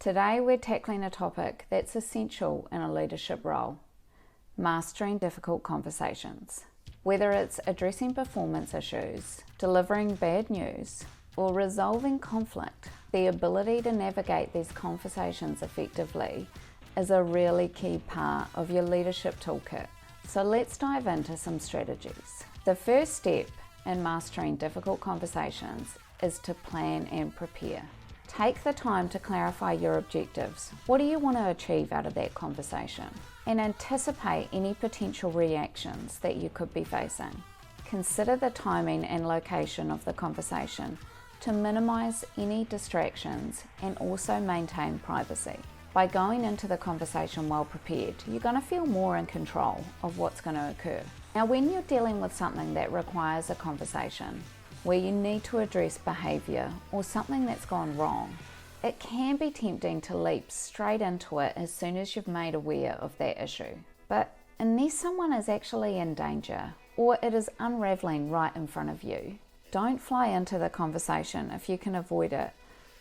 Today we're tackling a topic that's essential in a leadership role: mastering difficult conversations. Whether it's addressing performance issues, delivering bad news, or resolving conflict, the ability to navigate these conversations effectively is a really key part of your leadership toolkit. So let's dive into some strategies. The first step in mastering difficult conversations is to plan and prepare. Take the time to clarify your objectives. What do you want to achieve out of that conversation? And anticipate any potential reactions that you could be facing. Consider the timing and location of the conversation to minimize any distractions and also maintain privacy. By going into the conversation well prepared, you're going to feel more in control of what's going to occur. Now, when you're dealing with something that requires a conversation, where you need to address behaviour or something that's gone wrong, it can be tempting to leap straight into it as soon as you've made aware of that issue. But unless someone is actually in danger or it is unravelling right in front of you, don't fly into the conversation if you can avoid it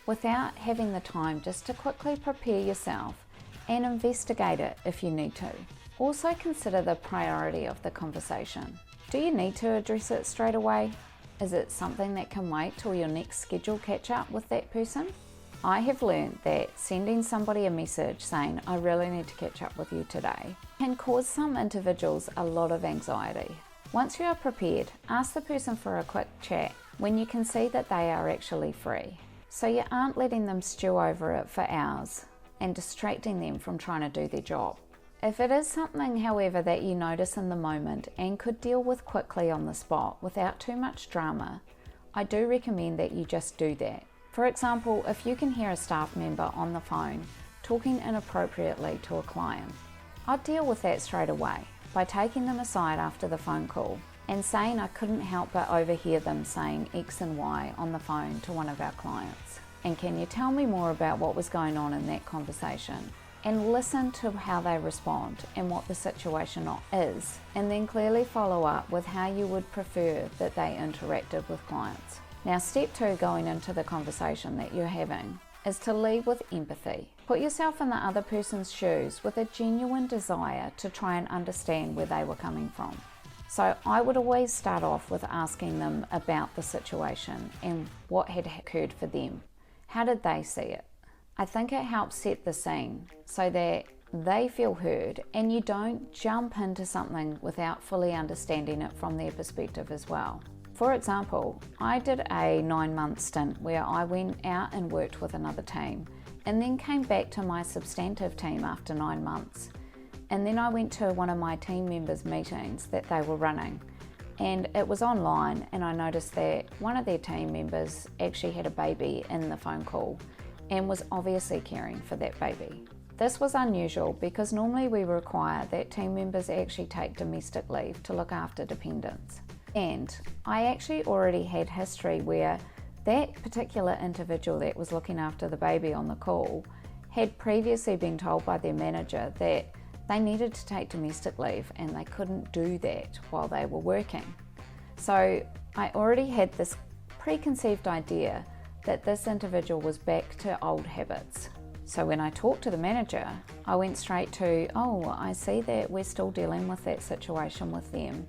without having the time just to quickly prepare yourself and investigate it if you need to. Also consider the priority of the conversation. Do you need to address it straight away? Is it something that can wait till your next scheduled catch up with that person? I have learned that sending somebody a message saying, "I really need to catch up with you today," can cause some individuals a lot of anxiety. Once you are prepared, ask the person for a quick chat when you can see that they are actually free, so you aren't letting them stew over it for hours and distracting them from trying to do their job. If it is something, however, that you notice in the moment and could deal with quickly on the spot without too much drama, I do recommend that you just do that. For example, if you can hear a staff member on the phone talking inappropriately to a client, I'd deal with that straight away by taking them aside after the phone call and saying I couldn't help but overhear them saying X and Y on the phone to one of our clients. And can you tell me more about what was going on in that conversation? And listen to how they respond and what the situation is, and then clearly follow up with how you would prefer that they interacted with clients. Now, step 2 going into the conversation that you're having is to lead with empathy. Put yourself in the other person's shoes with a genuine desire to try and understand where they were coming from. So I would always start off with asking them about the situation and what had occurred for them. How did they see it? I think it helps set the scene so that they feel heard and you don't jump into something without fully understanding it from their perspective as well. For example, I did a 9-month stint where I went out and worked with another team and then came back to my substantive team after 9 months. And then I went to one of my team members' meetings that they were running, and it was online, and I noticed that one of their team members actually had a baby in the phone call and was obviously caring for that baby. This was unusual because normally we require that team members actually take domestic leave to look after dependents. And I actually already had history where that particular individual that was looking after the baby on the call had previously been told by their manager that they needed to take domestic leave and they couldn't do that while they were working. So I already had this preconceived idea that this individual was back to old habits. So when I talked to the manager, I went straight to, I see that we're still dealing with that situation with them,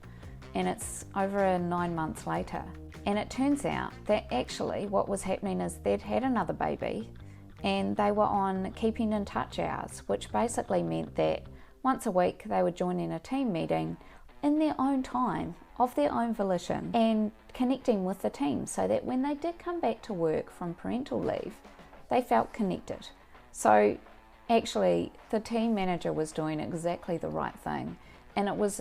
and it's over 9 months later. And it turns out that actually what was happening is they'd had another baby and they were on keeping in touch hours, which basically meant that once a week they were joining a team meeting in their own time, of their own volition, and connecting with the team so that when they did come back to work from parental leave, they felt connected. So actually the team manager was doing exactly the right thing, and it was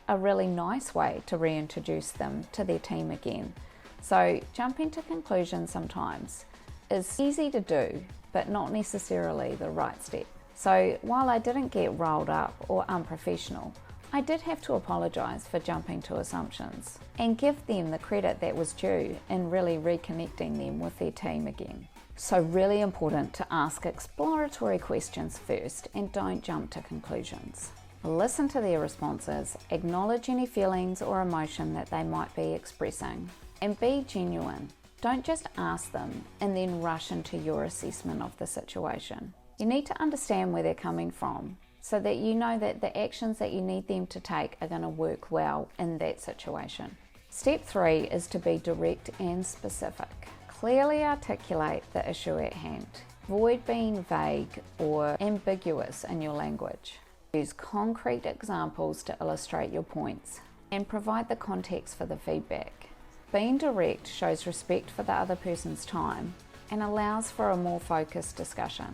a really nice way to reintroduce them to their team again. So jumping to conclusions sometimes is easy to do, but not necessarily the right step. So while I didn't get riled up or unprofessional, I did have to apologise for jumping to assumptions and give them the credit that was due in really reconnecting them with their team again. So really important to ask exploratory questions first and don't jump to conclusions. Listen to their responses, acknowledge any feelings or emotion that they might be expressing, and be genuine. Don't just ask them and then rush into your assessment of the situation. You need to understand where they're coming from so that you know that the actions that you need them to take are going to work well in that situation. Step 3 is to be direct and specific. Clearly articulate the issue at hand. Avoid being vague or ambiguous in your language. Use concrete examples to illustrate your points and provide the context for the feedback. Being direct shows respect for the other person's time and allows for a more focused discussion.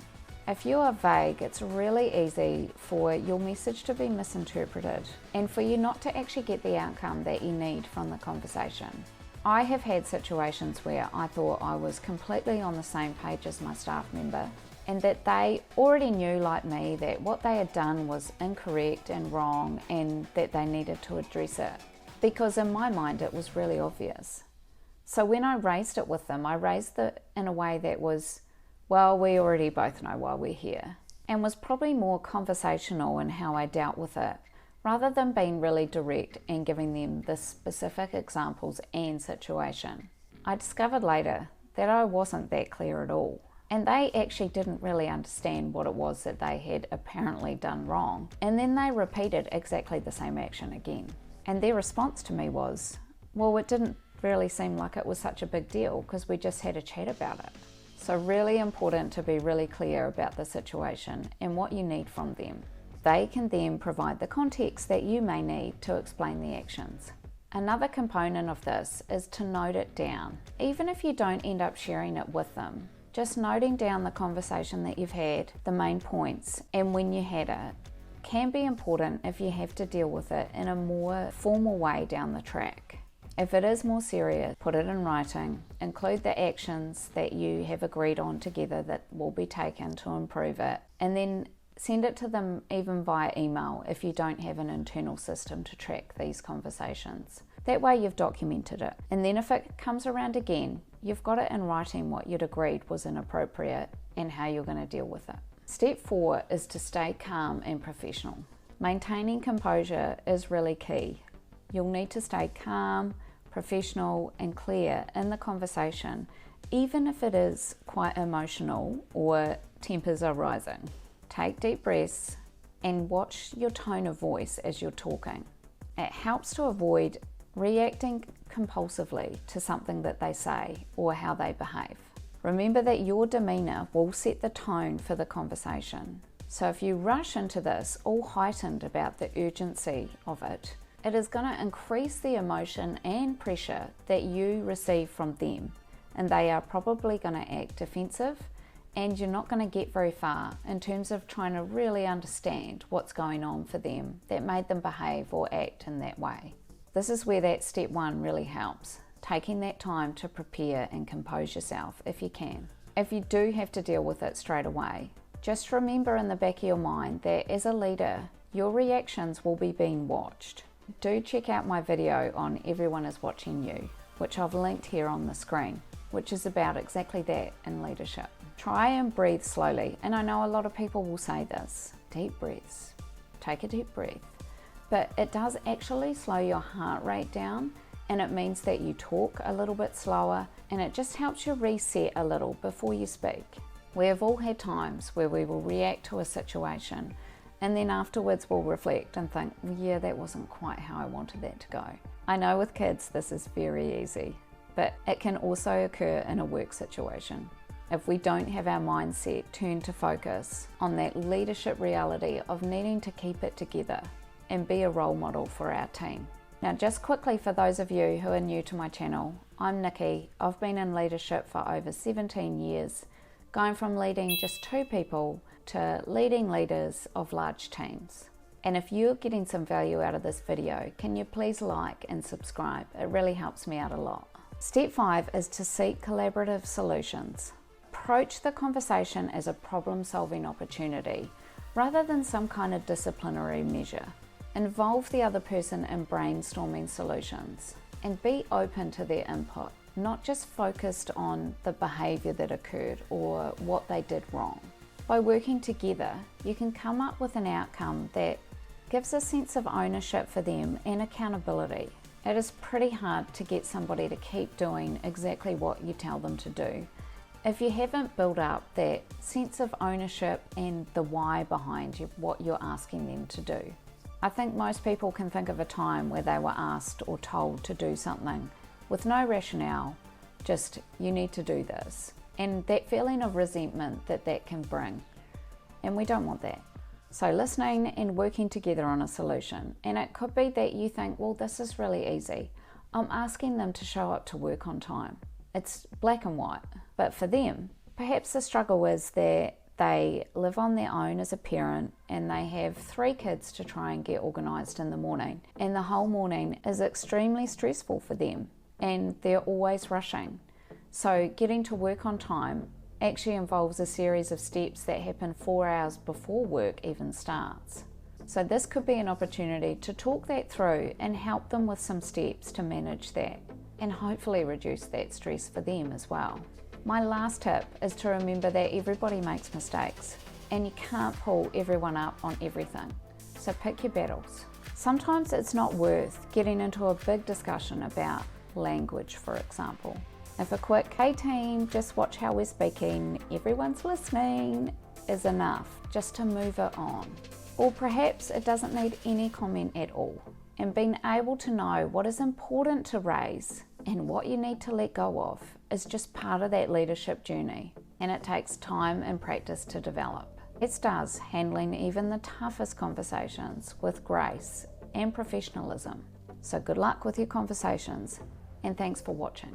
If you are vague, it's really easy for your message to be misinterpreted and for you not to actually get the outcome that you need from the conversation. I have had situations where I thought I was completely on the same page as my staff member and that they already knew, like me, that what they had done was incorrect and wrong and that they needed to address it, because in my mind it was really obvious. So when I raised it with them, I raised it in a way that was, well, we already both know why we're here, and was probably more conversational in how I dealt with it, rather than being really direct and giving them the specific examples and situation. I discovered later that I wasn't that clear at all, and they actually didn't really understand what it was that they had apparently done wrong, and then they repeated exactly the same action again. And their response to me was, well, it didn't really seem like it was such a big deal because we just had a chat about it. So really important to be really clear about the situation and what you need from them. They can then provide the context that you may need to explain the actions. Another component of this is to note it down. Even if you don't end up sharing it with them, just noting down the conversation that you've had, the main points, and when you had it, can be important if you have to deal with it in a more formal way down the track. If it is more serious, put it in writing, include the actions that you have agreed on together that will be taken to improve it, and then send it to them even via email if you don't have an internal system to track these conversations. That way you've documented it, and then if it comes around again, you've got it in writing what you'd agreed was inappropriate and how you're going to deal with it. Step 4 is to stay calm and professional. Maintaining composure is really key. You'll need to stay calm, professional and clear in the conversation, even if it is quite emotional or tempers are rising. Take deep breaths and watch your tone of voice as you're talking. It helps to avoid reacting compulsively to something that they say or how they behave. Remember that your demeanour will set the tone for the conversation. So if you rush into this all heightened about the urgency of it, it is going to increase the emotion and pressure that you receive from them, and they are probably going to act defensive, and you're not going to get very far in terms of trying to really understand what's going on for them that made them behave or act in that way. This is where that step 1 really helps, taking that time to prepare and compose yourself if you can. If you do have to deal with it straight away, just remember in the back of your mind that as a leader, your reactions will be being watched. Do check out my video on Everyone is Watching You, which I've linked here on the screen, which is about exactly that in leadership. Try and breathe slowly, and I know a lot of people will say this, deep breaths, take a deep breath, but it does actually slow your heart rate down, and it means that you talk a little bit slower, and it just helps you reset a little before you speak. We have all had times where we will react to a situation and then afterwards we'll reflect and think, yeah, that wasn't quite how I wanted that to go. I know with kids this is very easy, but it can also occur in a work situation. If we don't have our mindset turned to focus on that leadership reality of needing to keep it together and be a role model for our team. Now, just quickly for those of you who are new to my channel, I'm Nikki. I've been in leadership for over 17 years, going from leading just 2 people to leading leaders of large teams. And if you're getting some value out of this video, can you please like and subscribe? It really helps me out a lot. Step 5 is to seek collaborative solutions. Approach the conversation as a problem-solving opportunity rather than some kind of disciplinary measure. Involve the other person in brainstorming solutions and be open to their input, not just focused on the behaviour that occurred or what they did wrong. By working together, you can come up with an outcome that gives a sense of ownership for them and accountability. It is pretty hard to get somebody to keep doing exactly what you tell them to do if you haven't built up that sense of ownership and the why behind what you're asking them to do. I think most people can think of a time where they were asked or told to do something with no rationale, just you need to do this, and that feeling of resentment that can bring, and we don't want that. So listening and working together on a solution, and it could be that you think, well, this is really easy. I'm asking them to show up to work on time. It's black and white. But for them, perhaps the struggle is that they live on their own as a parent and they have 3 kids to try and get organised in the morning, and the whole morning is extremely stressful for them and they're always rushing. So getting to work on time actually involves a series of steps that happen 4 hours before work even starts. So this could be an opportunity to talk that through and help them with some steps to manage that and hopefully reduce that stress for them as well. My last tip is to remember that everybody makes mistakes and you can't pull everyone up on everything. So pick your battles. Sometimes it's not worth getting into a big discussion about language, for example. If a quick, hey team, just watch how we're speaking, everyone's listening, is enough just to move it on. Or perhaps it doesn't need any comment at all. And being able to know what is important to raise and what you need to let go of is just part of that leadership journey. And it takes time and practice to develop. It does handling even the toughest conversations with grace and professionalism. So good luck with your conversations, and thanks for watching.